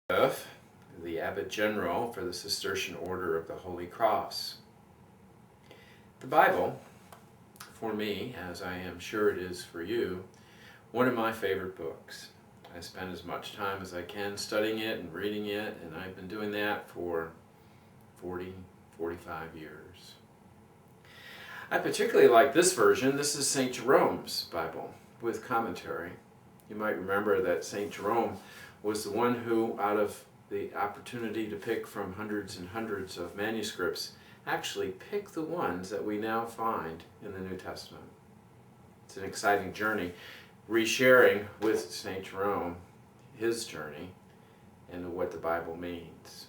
The Abbot General for the Cistercian Order of the Holy Cross. The Bible, for me, as I am sure it is for you, one of my favorite books. I spend as much time as I can studying it and reading it, and I've been doing that for 45 years. I particularly like this version. This is St. Jerome's Bible with commentary. You might remember that St. Jerome was the one who, out of the opportunity to pick from hundreds and hundreds of manuscripts, actually picked the ones that we now find in the New Testament. It's an exciting journey, resharing with St. Jerome his journey and what the Bible means.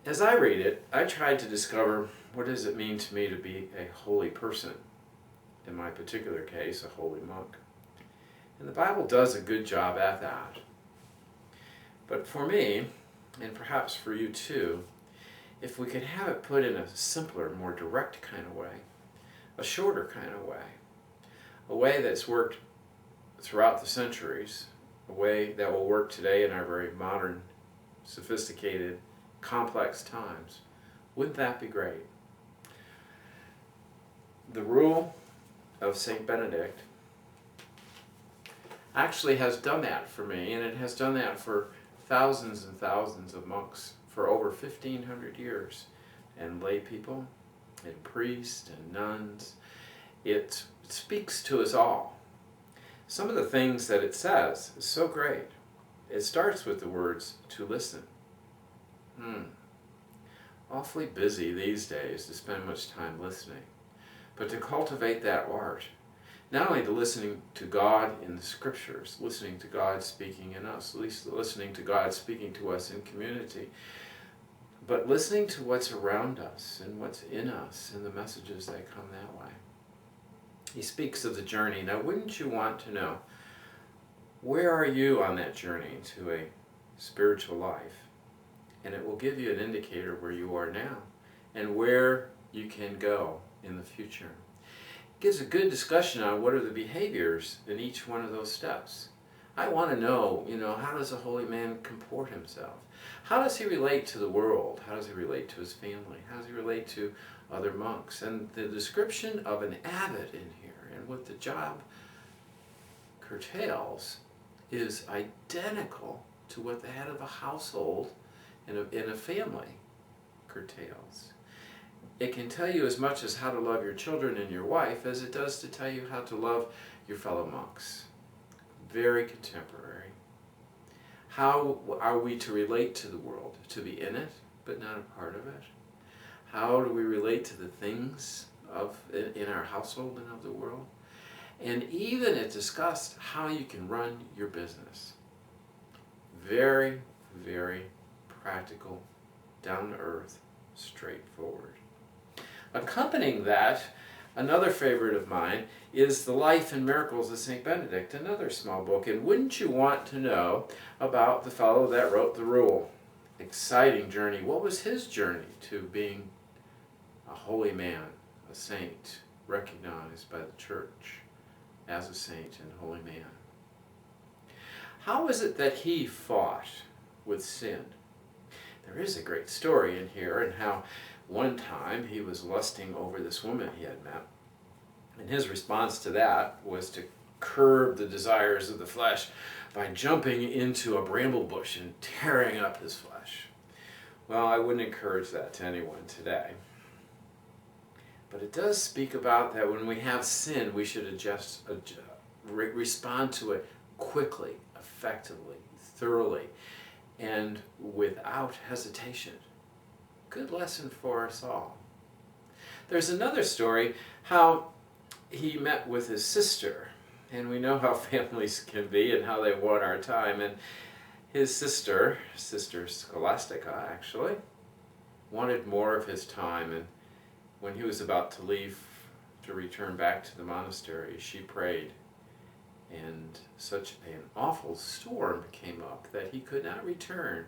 As I read it, I tried to discover what does it mean to me to be a holy person, in my particular case, a holy monk. And the Bible does a good job at that. But for me, and perhaps for you too, if we could have it put in a simpler, more direct kind of way, a shorter kind of way, a way that's worked throughout the centuries, a way that will work today in our very modern, sophisticated, complex times, wouldn't that be great? The Rule of St Benedict actually has done that for me, and it has done that for thousands and thousands of monks for over 1,500 years, and lay people, and priests, and nuns. It speaks to us all. Some of the things that it says is so great. It starts with the words, to listen. Awfully busy these days to spend much time listening, but to cultivate that art, not only to listening to God in the Scriptures, listening to God speaking in us, at least listening to God speaking to us in community, but listening to what's around us and what's in us and the messages that come that way. He speaks of the journey. Now, wouldn't you want to know, where are you on that journey to a spiritual life? And it will give you an indicator where you are now and where you can go in the future. It gives a good discussion on what are the behaviors in each one of those steps. I want to know, how does a holy man comport himself? How does he relate to the world? How does he relate to his family? How does he relate to other monks? And the description of an abbot in here and what the job curtails is identical to what the head of a household in a family curtails. It can tell you as much as how to love your children and your wife as it does to tell you how to love your fellow monks. Very contemporary. How are we to relate to the world? To be in it, but not a part of it? How do we relate to the things in our household and of the world? And even it discussed how you can run your business. Very, very practical, down-to-earth, straightforward. Accompanying that, another favorite of mine is The Life and Miracles of St. Benedict, another small book. And wouldn't you want to know about the fellow that wrote the Rule? Exciting journey. What was his journey to being a holy man, a saint, recognized by the Church as a saint and holy man? How is it that he fought with sin? There is a great story in here, and how one time he was lusting over this woman he had met, and his response to that was to curb the desires of the flesh by jumping into a bramble bush and tearing up his flesh. Well, I wouldn't encourage that to anyone today. But it does speak about that when we have sin, we should respond to it quickly, effectively, thoroughly, and without hesitation. Good lesson for us all. There's another story, how he met with his sister, and we know how families can be and how they want our time, and his sister Scholastica actually, wanted more of his time, and when he was about to leave to return back to the monastery, she prayed, and such an awful storm came up that he could not return.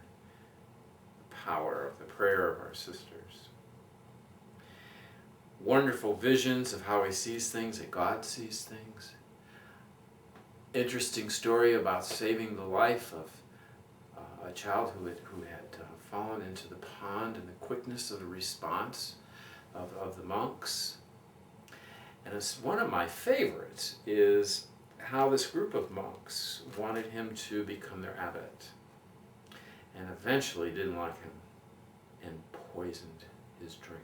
The power of the prayer of our sisters. Wonderful visions of how he sees things, that God sees things. Interesting story about saving the life of a child who had fallen into the pond, and the quickness of the response of the monks. And it's one of my favorites is how this group of monks wanted him to become their abbot, and eventually didn't like him and poisoned his drink.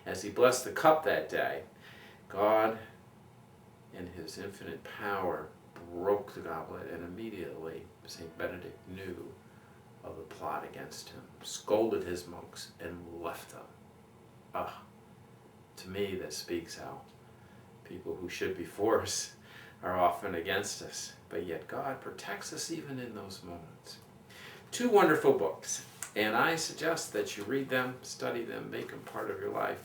As he blessed the cup that day, God, in his infinite power, broke the goblet, and immediately St. Benedict knew of the plot against him, scolded his monks, and left them. To me, that speaks how people who should be for us are often against us, but yet God protects us even in those moments. 2 wonderful books, and I suggest that you read them, study them, make them part of your life.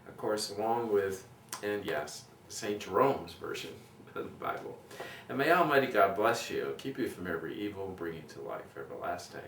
Of course, along with, and yes, St. Jerome's version of the Bible. And may Almighty God bless you, keep you from every evil, and bring you to life everlasting.